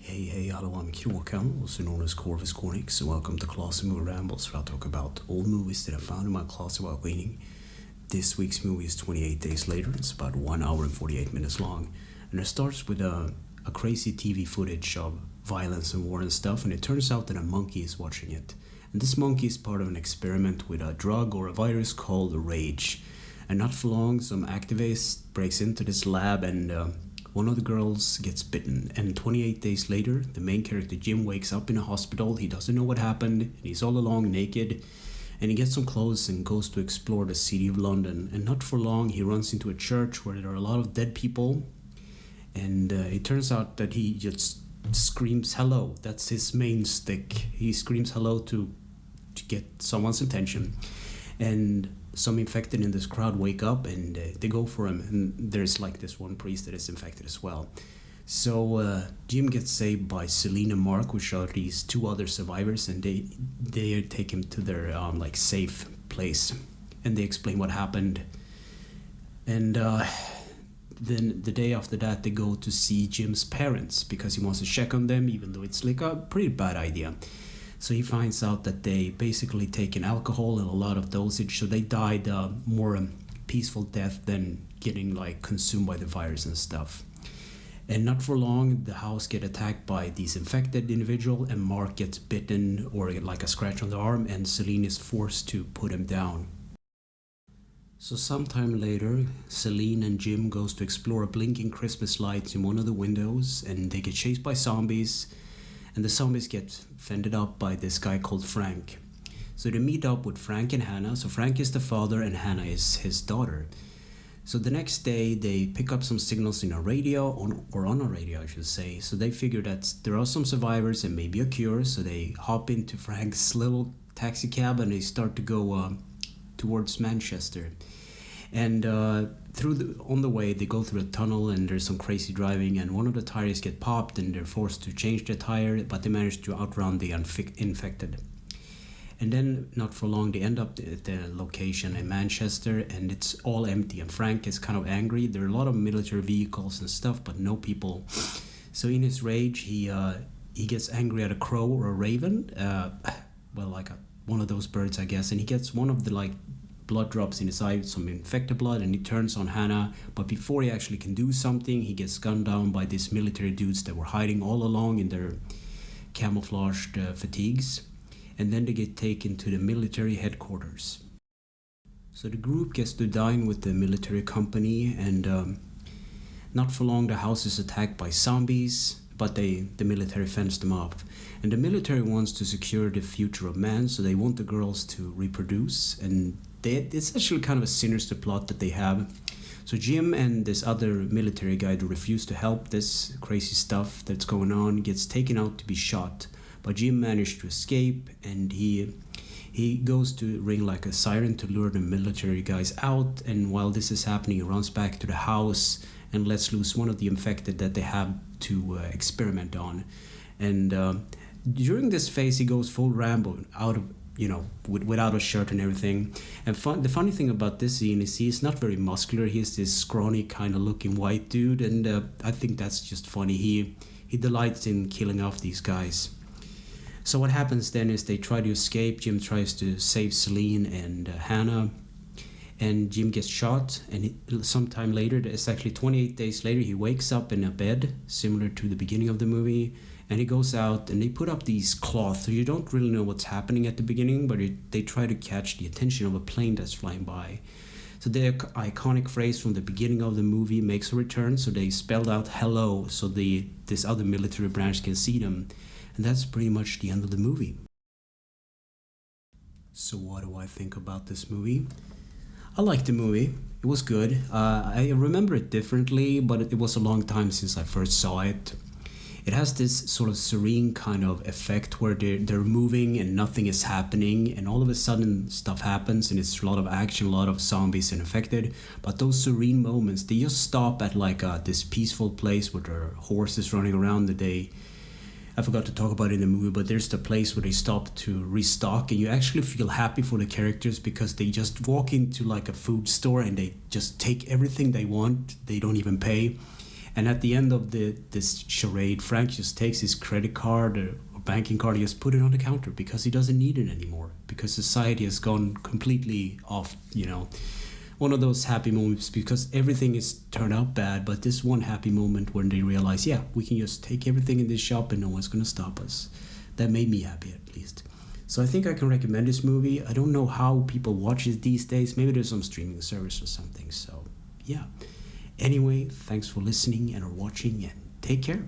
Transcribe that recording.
Hey, hallå, I'm Kråkan, also known as Corvus Cornix, so welcome to Classic Movie Rambles, where I talk about old movies that I found in my closet while cleaning. This week's movie is 28 Days Later. It's about 1 hour and 48 minutes long, and it starts with a crazy TV footage of violence and war and stuff, and it turns out that a monkey is watching it. And this monkey is part of an experiment with a drug or a virus called Rage. And not for long, some activist breaks into this lab and one of the girls gets bitten. And 28 days later, the main character Jim wakes up in a hospital. He doesn't know what happened, and he's all alone naked. And he gets some clothes and goes to explore the city of London. And not for long, he runs into a church where there are a lot of dead people. And it turns out that he just screams hello. That's his main stick. He screams hello to get someone's attention. And some infected in this crowd wake up and they go for him. And there's like this one priest that is infected as well. So Jim gets saved by Celine and Mark, which are these two other survivors, and they take him to their like safe place, and they explain what happened. And then the day after that, they go to see Jim's parents because he wants to check on them, even though it's like a pretty bad idea. So he finds out that they basically taken alcohol and a lot of dosage, so they died more peaceful death than getting like consumed by the virus and stuff. And not for long, the house get attacked by these infected individual, and Mark gets bitten or like a scratch on the arm, and Celine is forced to put him down. So sometime later, Celine and Jim goes to explore a blinking Christmas lights in one of the windows, and they get chased by zombies, and the zombies get fended up by this guy called Frank. So they meet up with Frank and Hannah. So Frank is the father and Hannah is his daughter. So the next day they pick up some signals in a radio, on a radio I should say. So they figure that there are some survivors and maybe a cure. So they hop into Frank's little taxi cab and they start to go towards Manchester. And on the way they go through a tunnel and there's some crazy driving, and one of the tires get popped and they're forced to change the tire, but they manage to outrun the infected. And then not for long they end up at the location in Manchester, and it's all empty, and Frank is kind of angry. There are a lot of military vehicles and stuff, but no people. So in his rage he gets angry at a crow or a raven, one of those birds I guess, and he gets one of the like blood drops in his eye, some infected blood, and he turns on Hannah. But before he actually can do something, he gets gunned down by these military dudes that were hiding all along in their camouflaged fatigues. And then they get taken to the military headquarters. So the group gets to dine with the military company, and not for long the house is attacked by zombies, but the military fends them off. And the military wants to secure the future of man, so they want the girls to reproduce, and it's actually kind of a sinister plot that they have. So Jim and this other military guy who refuse to help this crazy stuff that's going on gets taken out to be shot. But Jim managed to escape, and he goes to ring like a siren to lure the military guys out. And while this is happening, he runs back to the house and lets loose one of the infected that they have to experiment on. And during this phase, he goes full Rambo, without a shirt and everything. And the funny thing about this scene is he's not very muscular. He's this scrawny kind of looking white dude, and I think that's just funny. He delights in killing off these guys. So what happens then is they try to escape. Jim tries to save Celine and Hannah, and Jim gets shot. And sometime later, it's actually 28 days later, he wakes up in a bed similar to the beginning of the movie, and he goes out and they put up these cloths, so you don't really know what's happening at the beginning, but they try to catch the attention of a plane that's flying by. So the iconic phrase from the beginning of the movie makes a return, so they spelled out hello so this other military branch can see them. And that's pretty much the end of the movie. So what do I think about this movie? I liked the movie. It was good. I remember it differently, but it was a long time since I first saw it. It has this sort of serene kind of effect where they're moving and nothing is happening, and all of a sudden stuff happens and it's a lot of action, a lot of zombies and infected. But those serene moments, they just stop at like this peaceful place where there are horses running around. I forgot to talk about it in the movie, but there's the place where they stop to restock, and you actually feel happy for the characters because they just walk into like a food store and they just take everything they want. They don't even pay. And at the end of this charade, Frank just takes his credit card or banking card and just put it on the counter because he doesn't need it anymore. Because society has gone completely off, one of those happy moments because everything is turned out bad, but this one happy moment when they realize, yeah, we can just take everything in this shop and no one's going to stop us. That made me happy, at least. So I think I can recommend this movie. I don't know how people watch it these days. Maybe there's some streaming service or something. So, yeah. Anyway, thanks for listening and or watching, and take care.